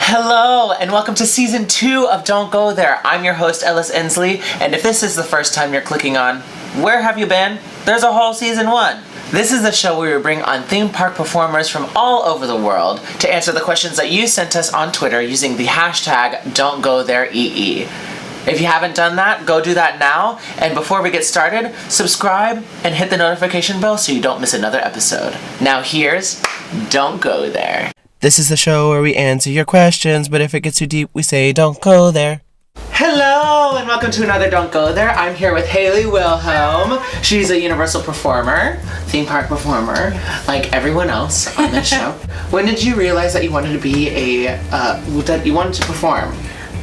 Hello, and welcome to Season 2 of Don't Go There. I'm your host, Ellis Endsley, and if this is the first time you're clicking on, where have you been? There's a whole Season 1. This is the show where we bring on theme park performers from all over the world to answer the questions that you sent us on Twitter using the hashtag Don'tGoThereEE. If you haven't done that, go do that now, and before we get started, subscribe and hit the notification bell so you don't miss another episode. Now here's Don't Go There. This is the show where we answer your questions, but if it gets too deep, we say don't go there. Hello, and welcome to another Don't Go There. I'm here with Hayley Wilhelm. She's a Universal performer, theme park performer, like everyone else on this show. When did you realize that you wanted to be that you wanted to perform?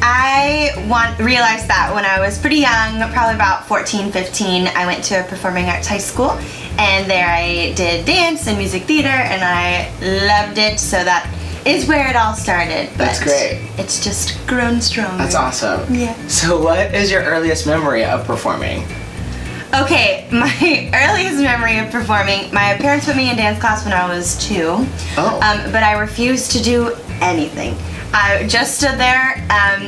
I realized that when I was pretty young, probably about 14, 15, I went to a performing arts high school, and there I did dance and music theater, and I loved it, so that is where it all started. That's great. It's just grown stronger. That's awesome. Yeah. So what is your earliest memory of performing? Okay, my earliest memory of performing, my parents put me in dance class when I was 2, but I refused to do anything. I just stood there,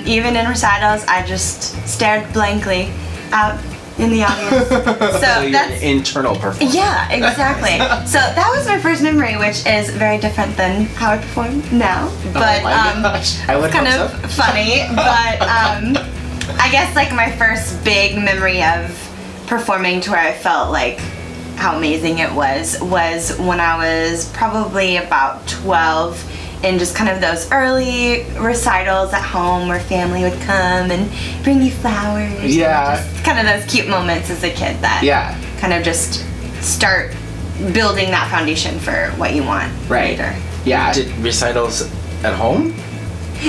even in recitals, I just stared blankly out in the audience. So that's an internal performance. Yeah, exactly. So that was my first memory, which is very different than how I perform now. But oh my gosh. I would kind hope of funny. But I guess like my first big memory of performing to where I felt like how amazing it was when I was probably about 12. In just kind of those early recitals at home where family would come and bring you flowers. Yeah. And just kind of those cute moments as a kid that kind of just start building that foundation for what you want later. Yeah. Did recitals at home?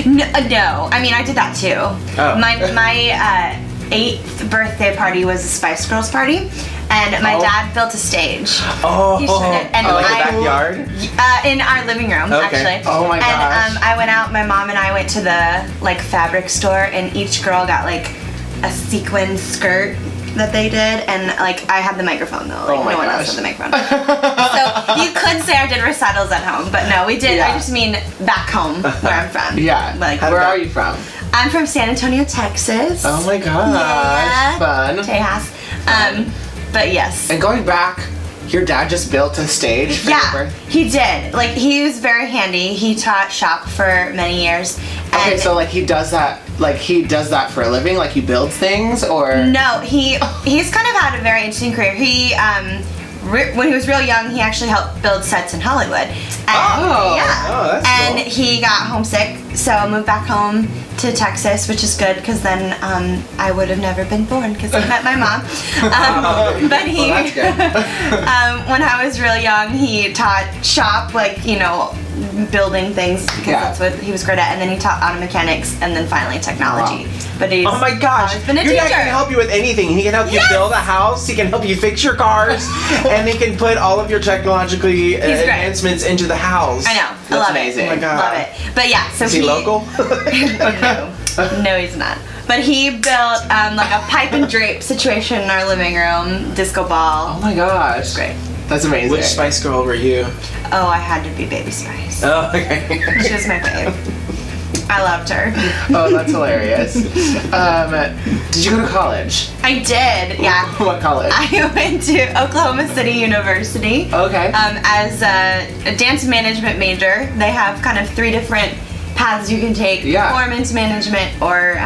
No, I mean, I did that too. Oh. My 8th birthday party was a Spice Girls party. And my dad built a stage. Oh, and like a backyard? In our living room, actually. Oh my gosh. And I went out, my mom and I went to the fabric store, and each girl got a sequin skirt that they did, and I had the microphone though. No one else had the microphone. So you could say I did recitals at home, but no, we did. Yeah. I just mean back home where I'm from. Yeah. Where are you from? I'm from San Antonio, Texas. Oh my gosh. Yeah. Fun. Tejas. But yes. And going back, your dad just built a stage for your birth? He did. He was very handy. He taught shop for many years. Okay, so he does that for a living? He builds things, or? No, he's kind of had a very interesting career. He when he was real young, he actually helped build sets in Hollywood. And, that's and cool. he got homesick, so moved back home to Texas, which is good because then I would have never been born because I met my mom. But he, well, that's good. when I was real young, he taught shop, building things because that's what he was great at, and then he taught auto mechanics, and then finally technology. Wow. But he's oh my gosh! been a Your teacher. dad can help you with anything. He can help you build a house. He can help you fix your cars, and he can put all of your technologically advancements into the house. I know. I love amazing. it. Oh my God. Love it. But yeah, so Is he local? No, he's not. But he built a pipe and drape situation in our living room, disco ball. Oh my gosh. Great. That's amazing. Which Spice Girl were you? Oh, I had to be Baby Spice. Oh, okay. She was my babe. I loved her. Oh, that's hilarious. Did you go to college? I did, yeah. What college? I went to Oklahoma City University. Okay. As a dance management major. They have kind of 3 different paths you can take. Yeah. Performance management or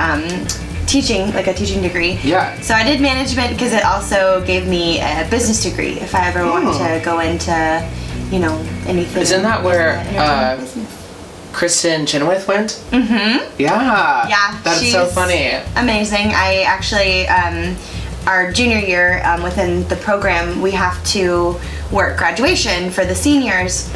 teaching, a teaching degree. Yeah. So I did management because it also gave me a business degree if I ever wanted to go into, anything. Isn't that where business. Kristen Chenoweth went? Mm-hmm. Yeah. Yeah. That's so funny. Amazing. I actually, our junior year within the program, we have to work graduation for the seniors,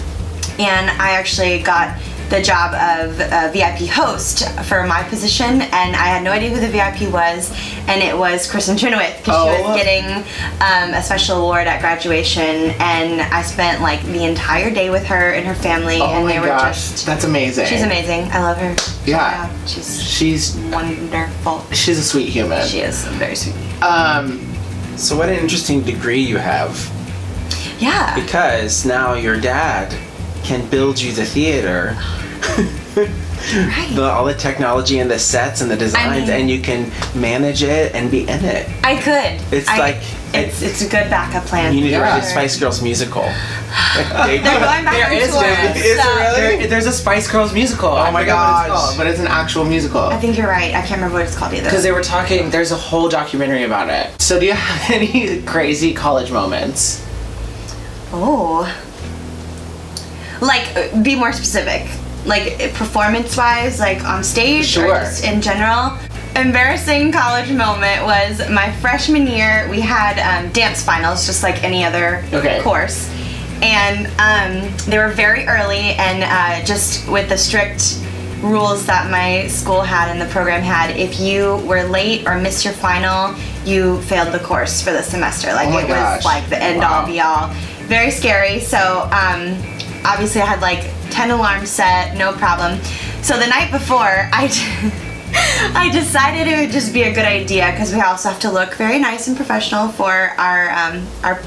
and I actually got the job of a VIP host for my position, and I had no idea who the VIP was, and it was Kristen Chenoweth because she was getting a special award at graduation, and I spent the entire day with her and her family, and they were just that's amazing. She's amazing. I love her. Yeah. She's wonderful. She's a sweet human. She is very sweet. So what an interesting degree you have. Yeah. Because now your dad can build you the theater Right. all the technology and the sets and the designs, and you can manage it and be in it. I could. It's a good backup plan. You need to write a Spice Girls musical. They're going back on tour. Is it really? There's a Spice Girls musical. Oh my gosh. But it's an actual musical. I think you're right. I can't remember what it's called either. Because they were talking, there's a whole documentary about it. So do you have any crazy college moments? Oh. Like, be more specific. Like, performance-wise, like on stage, Sure. or just in general. Embarrassing college moment was my freshman year. We had dance finals, just like any other course. And they were very early, and just with the strict rules that my school had and the program had, if you were late or missed your final, you failed the course for the semester. Like, it was like the end-all, be-all. Very scary. So obviously I had like 10 alarms set, no problem. So the night before, I decided it would just be a good idea, because we also have to look very nice and professional for our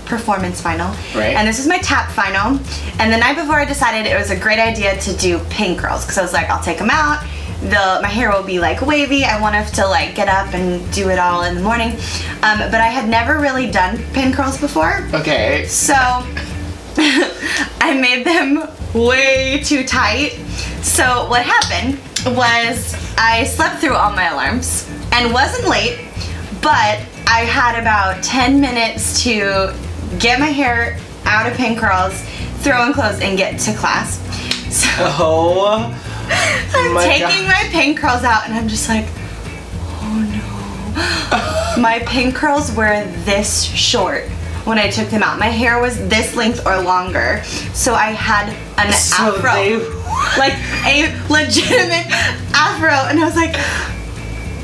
performance final. Right. And this is my tap final. And the night before, I decided it was a great idea to do pin curls, because I was like, I'll take them out. My hair will be like wavy. I won't have to like get up and do it all in the morning. But I had never really done pin curls before. Okay. So I made them way too tight. So what happened was I slept through all my alarms and wasn't late, but I had about 10 minutes to get my hair out of pin curls, throw in clothes, and get to class. So I'm taking my pin curls out, and I'm just like, oh no. My pin curls were this short when I took them out. My hair was this length or longer, so I had an afro. Like a legitimate afro, and I was like,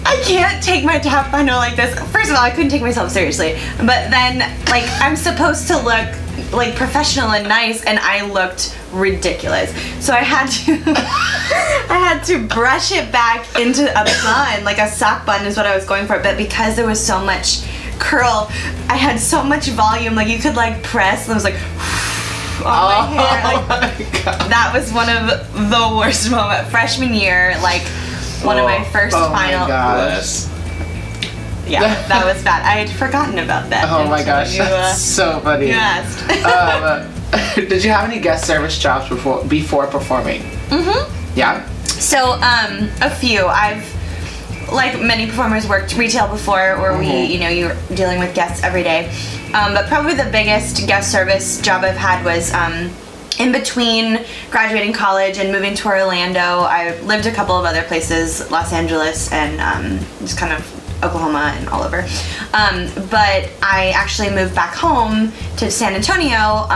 I can't take my tap final like this. First of all, I couldn't take myself seriously, but then like I'm supposed to look like professional and nice, and I looked ridiculous. So I had to brush it back into a bun, like a sock bun is what I was going for, but because there was so much curl, I had so much volume, like you could like press, and it was like on my hair. Like, my God. That was one of the worst moments. Freshman year, like one of my first final. My gosh. Yeah, that was bad. I had forgotten about that. Oh my gosh, You, that's so funny. you asked. Did you have any guest service jobs before performing? Mm-hmm. Yeah. So, a few. I've, like many performers, worked retail before, where you're dealing with guests every day. But probably the biggest guest service job I've had was in between graduating college and moving to Orlando. I lived a couple of other places, Los Angeles and just kind of Oklahoma and all over. But I actually moved back home to San Antonio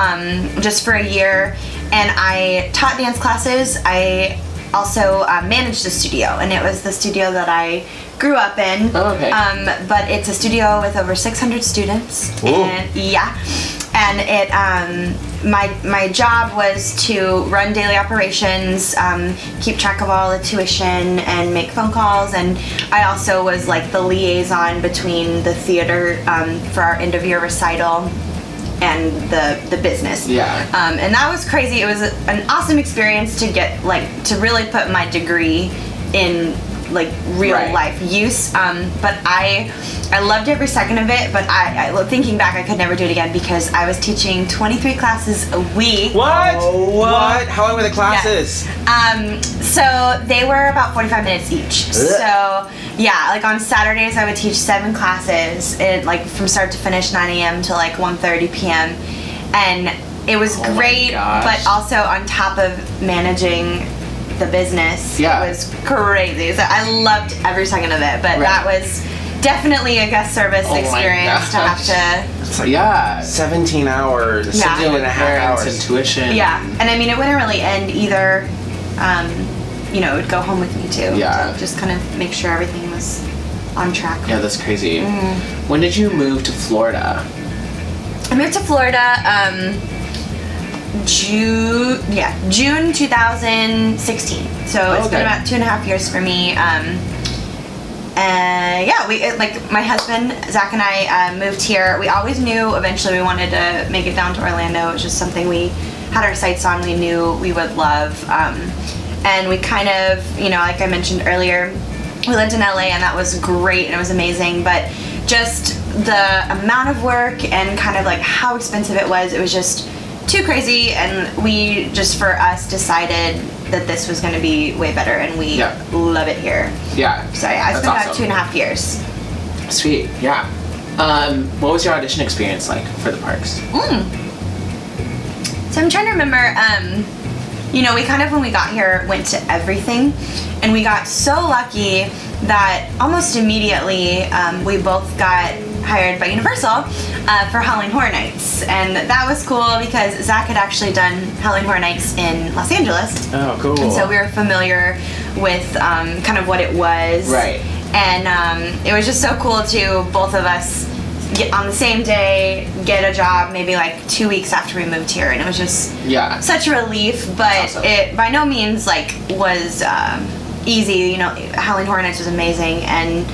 just for a year, and I taught dance classes. I also managed a studio, and it was the studio that I grew up in. Oh, okay. But it's a studio with over 600 students. Ooh. And yeah, and it my job was to run daily operations, keep track of all the tuition, and make phone calls. And I also was like the liaison between the theater for our end of year recital and the business. Yeah. And that was crazy. It was an awesome experience to get to really put my degree in like real life use. But I loved every second of it. But I thinking back, I could never do it again, because I was teaching 23 classes a week. What? What? How long were the classes? So they were about 45 minutes each. Ugh. So yeah, like on Saturdays I would teach 7 classes, like from start to finish, 9 a.m. to like 1:30 p.m. And it was great, but also on top of managing the business, it was crazy. So I loved every second of it, but that was definitely a guest service experience to have to. So, yeah. 17 hours. Yeah. 17 and a half hours. And tuition. Yeah, and I mean, it wouldn't really end either. It would go home with me too. Yeah. To just kind of make sure everything was on track. Yeah, that's crazy. Mm-hmm. When did you move to Florida? I moved to Florida June 2016. So it's been about 2.5 years for me. My husband Zach and I moved here. We always knew eventually we wanted to make it down to Orlando. It was just something we had our sights on. We knew we would love. and we kind of, like I mentioned earlier, we lived in LA, and that was great and it was amazing, but just the amount of work and kind of like how expensive it was just too crazy, and we just, for us, decided that this was going to be way better, and we love it here. Yeah. So yeah, I spent about 2.5 years. Sweet. Yeah. What was your audition experience like for the parks? So I'm trying to remember, we kind of, when we got here, went to everything, and we got so lucky that almost immediately we both got hired by Universal for Halloween Horror Nights, and that was cool because Zach had actually done Halloween Horror Nights in Los Angeles. Oh, cool. And so we were familiar with kind of what it was. Right. And it was just so cool to both of us get on the same day, get a job maybe like 2 weeks after we moved here, and it was just such a relief, but awesome. It by no means like was easy. Halloween Horror Nights was amazing, and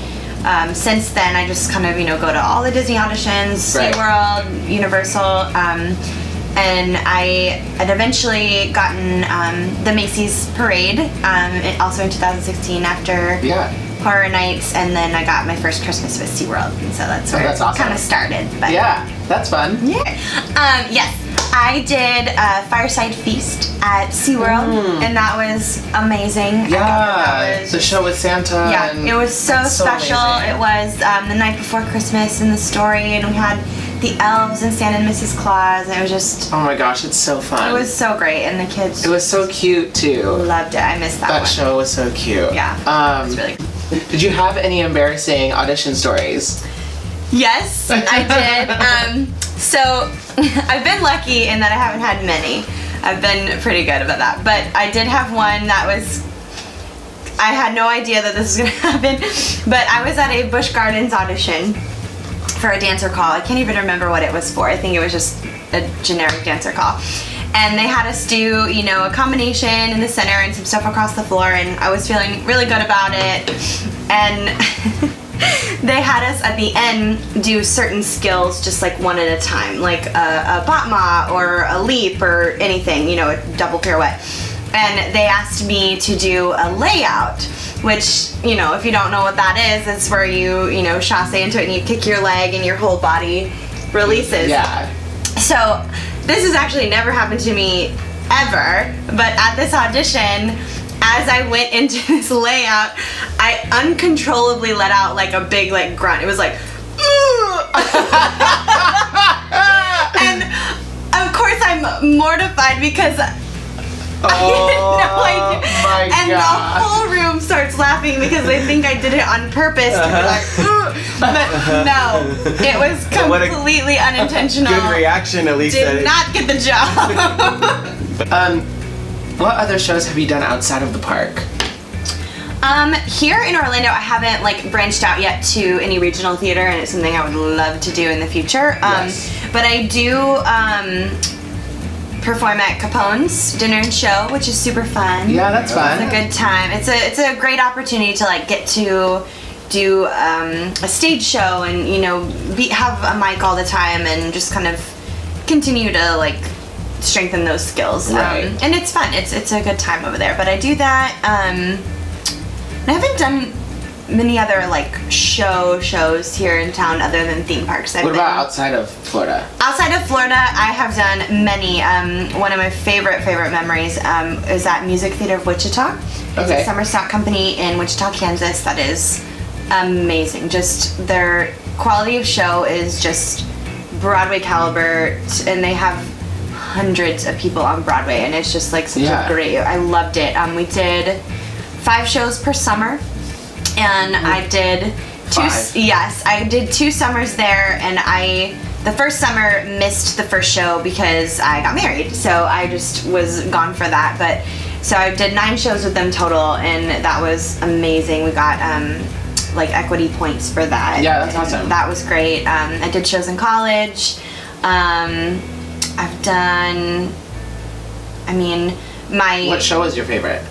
since then I just kind of go to all the Disney auditions, Right. SeaWorld, Universal, and I had eventually gotten the Macy's Parade also in 2016 after Horror Nights, and then I got my first Christmas with SeaWorld, and so that's where that's it awesome. kind of started. But Yeah, that's fun. yeah. Yes, I did a Fireside Feast at SeaWorld, and that was amazing. Yeah, the show with Santa. Yeah, and it was so special. amazing. It was the night before Christmas in the story, and we had the elves and Santa and Mrs. Claus, and it was just... Oh my gosh, it's so fun. It was so great, and the kids... It was so cute, too. Loved it. I missed that one. That show was so cute. Yeah, it was really cool. Did you have any embarrassing audition stories? Yes, I did. So I've been lucky in that I haven't had many. I've been pretty good about that. But I did have one that was... I had no idea that this was going to happen. But I was at a Busch Gardens audition for a dancer call. I can't even remember what it was for. I think it was just a generic dancer call. And they had us do, a combination in the center and some stuff across the floor, and I was feeling really good about it. And they had us at the end do certain skills just like one at a time, like a batma or a leap or anything, a double pirouette. And they asked me to do a layout, which, if you don't know what that is, it's where you, chasse into it and you kick your leg and your whole body releases. Yeah. So this has actually never happened to me ever, but at this audition, as I went into this layout, I uncontrollably let out like a big like grunt. It was like, and of course I'm mortified because I had no idea. My and God. the whole room starts laughing because they think I did it on purpose to be like, but no, it was completely unintentional. Good reaction, at least. Did not get the job. What other shows have you done outside of the park? Here in Orlando, I haven't like branched out yet to any regional theater, and it's something I would love to do in the future. Yes. But I do perform at Capone's Dinner and Show, which is super fun. Yeah, that's fun. It's a good time. It's a great opportunity to like get to do a stage show and have a mic all the time and just kind of continue to like strengthen those skills. Right. And it's fun. It's a good time over there. But I do that. I haven't done many other like shows here in town other than theme parks. What about outside of Florida? Outside of Florida, I have done many. One of my favorite memories is at Music Theater of Wichita. It's Okay. a summer stock company in Wichita, Kansas that is amazing. Just their quality of show is just Broadway caliber, and they have hundreds of people on Broadway, and it's just like such a great... I loved it. We did 5 shows per summer, and I did 2... 5. Yes, I did 2 summers there, and the first summer missed the first show because I got married, so I just was gone for that. But so I did 9 shows with them total, and that was amazing. We got like equity points for that. Yeah, that's awesome. That was great. I did shows in college. I've done... What show was your favorite?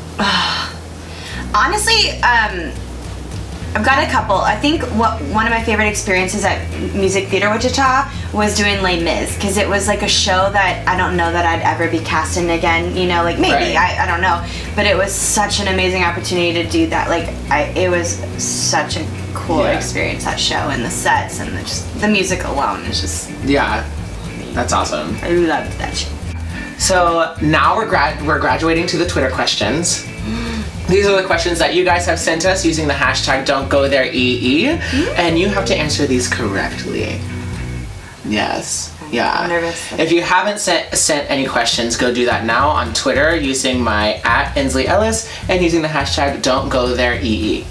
Honestly, I've got a couple. I think one of my favorite experiences at Music Theater Wichita was doing Les Mis, because it was like a show that I don't know that I'd ever be cast in again, you know, like maybe, Right. I don't know, but it was such an amazing opportunity to do that. Like, it was such a cool experience, that show, and the sets, and the music alone is just, Yeah, that's awesome. I loved that show. So now we're graduating to the Twitter questions. These are the questions that you guys have sent us using the hashtag #Don'tGoThereEE, and you have to answer these correctly. Yes. Yeah. I'm nervous. If you haven't sent any questions, go do that now on Twitter using my @endsleyellis and using the hashtag #Don'tGoThereEE.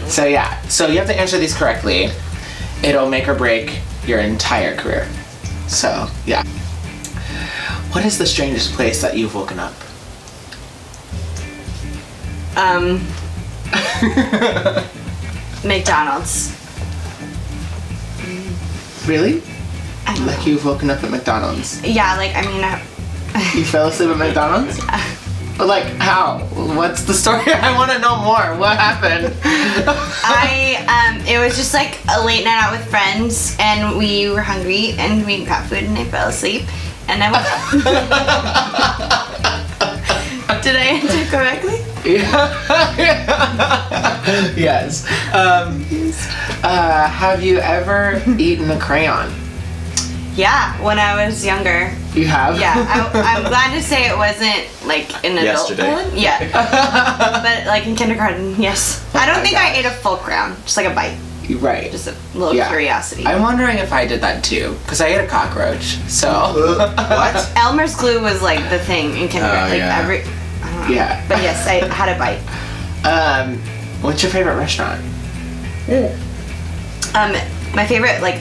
So yeah, so you have to answer these correctly. It'll make or break your entire career. So yeah. What is the strangest place that you've woken up? McDonald's. Really? I don't Like know. you've woken up at McDonald's? Yeah, like, I mean, You fell asleep at McDonald's? But like, how? What's the story? I want to know more. What happened? it was just like a late night out with friends, and we were hungry, and we got food, and I fell asleep, and I woke up. Did I answer correctly? Yes. Have you ever eaten a crayon? Yeah, when I was younger. You have? Yeah, I'm glad to say it wasn't like an adult Yesterday. one. Yeah. But like in kindergarten, yes. I don't my think I gosh. ate a full crown, just like a bite. Right. Just a little Yeah. curiosity. I'm wondering if I did that too, because I ate a cockroach. So. What? Elmer's glue was like the thing in kindergarten. Oh, like yeah. I don't know. Yeah. But yes, I had a bite. What's your favorite restaurant? My favorite like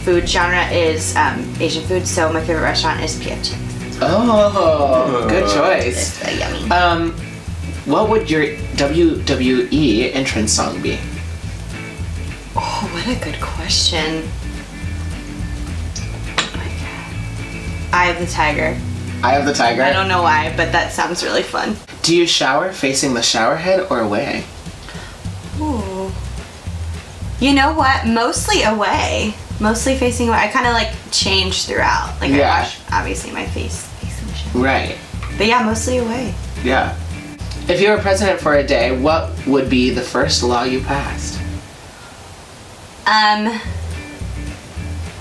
food genre is Asian food, so my favorite restaurant is PF Chang's. Oh, good choice. It's yummy. What would your WWE entrance song be? Oh, what a good question. Oh my god. Eye of the Tiger. Eye of the Tiger. I don't know why, but that sounds really fun. Do you shower facing the shower head or away? Ooh. You know what? Mostly away. Mostly facing away. I kind of like change throughout. Like Yeah. I wash, obviously, my face facing the shower. Right. But yeah, mostly away. Yeah. If you were president for a day, what would be the first law you passed?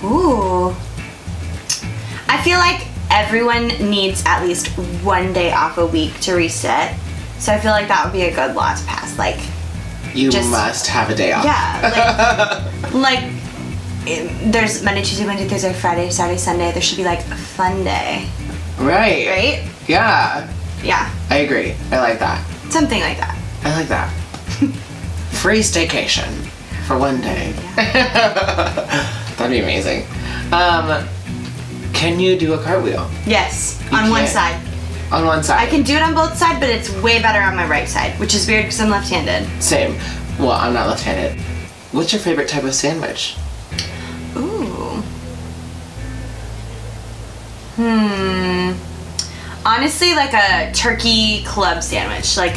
Ooh. I feel like everyone needs at least one day off a week to reset. So I feel like that would be a good law to pass. Like, You Just- must have a day off. yeah, like there's Monday, Tuesday, Wednesday, Thursday, Friday, Saturday, Sunday. There should be like a fun day, Right. right? Yeah. Yeah, I agree. I like that. something like that. I like that. Free staycation for one day. That'd be amazing. Can you do a cartwheel? Yes, You on one can. side. On one side. I can do it on both sides, but it's way better on my right side, which is weird because I'm left-handed. Same. Well, I'm not left-handed. What's your favorite type of sandwich? Ooh. Honestly, like a turkey club sandwich, like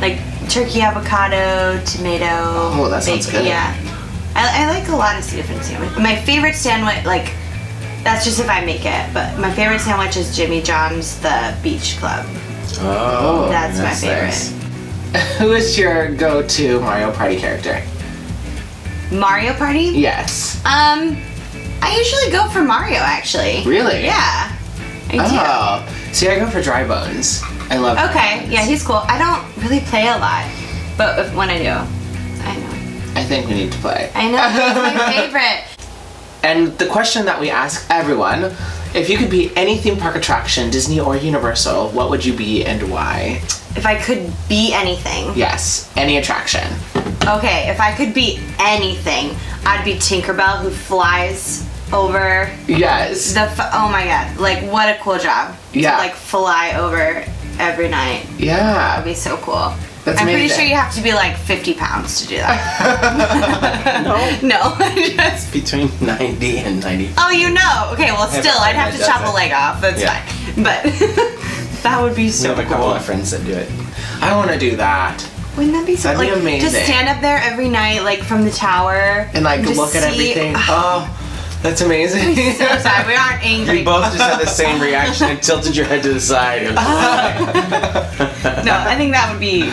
like turkey avocado, tomato. Oh, that sounds good. Yeah, I like a lot of different sandwiches. My favorite sandwich, like that's just if I make it, but my favorite sandwich is Jimmy John's, the Beach Club. Oh, That's my favorite. nice. Who is your go-to Mario Party character? Mario Party? Yes. I usually go for Mario actually. Really? Yeah. I do. Oh. See, I go for Dry Bones. I love Dry Okay, Bones. yeah, he's cool. I don't really play a lot, but when I do, I know. I think we need to play. I know, he's my favorite. And the question that we ask everyone, if you could be any theme park attraction, Disney or Universal, what would you be and why? If I could be anything. Yes, any attraction. Okay, if I could be anything, I'd be Tinkerbell who flies over Yes. oh my god, like what a cool job. Yeah. To like fly over every night. Yeah. That'd be so cool. That's I'm pretty amazing. sure you have to be like 50 pounds to do that. No, just. Between 90 and 90. Oh, you know. Okay, well, have a still, I'd have to friend that chop a does it. leg off. That's Yeah. fine. But that would be We so have a couple cool. of friends that do it. I want to do that. Wouldn't that be so That'd be like amazing. just stand up there every night, like from the tower, And like just look at see- everything. Oh, That's amazing. So sorry, we aren't angry. You both just had the same reaction and tilted your head to the side. No, I think that would be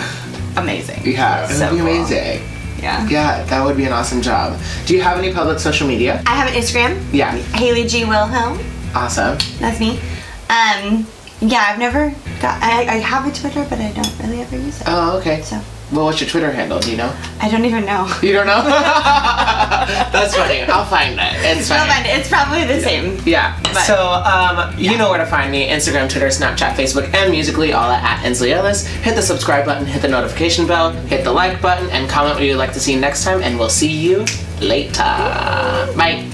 amazing. Yeah, it So would be cool. amazing. Yeah. Yeah, that would be an awesome job. Do you have any public social media? I have an Instagram. Yeah. Hayley G. Wilhelm. Awesome. That's me. Yeah, I've never got. I have a Twitter, but I don't really ever use it. Oh, okay. So Well, what's your Twitter handle? Do you know? I don't even know. You don't know? That's funny. I'll find it. It's You'll fine. find it. It's probably the same. Yeah. But- So, you know where to find me. Instagram, Twitter, Snapchat, Facebook, and Musical.ly, all at endsleyellis. Hit the subscribe button, hit the notification bell, hit the like button, and comment what you'd like to see next time, and we'll see you later. Bye.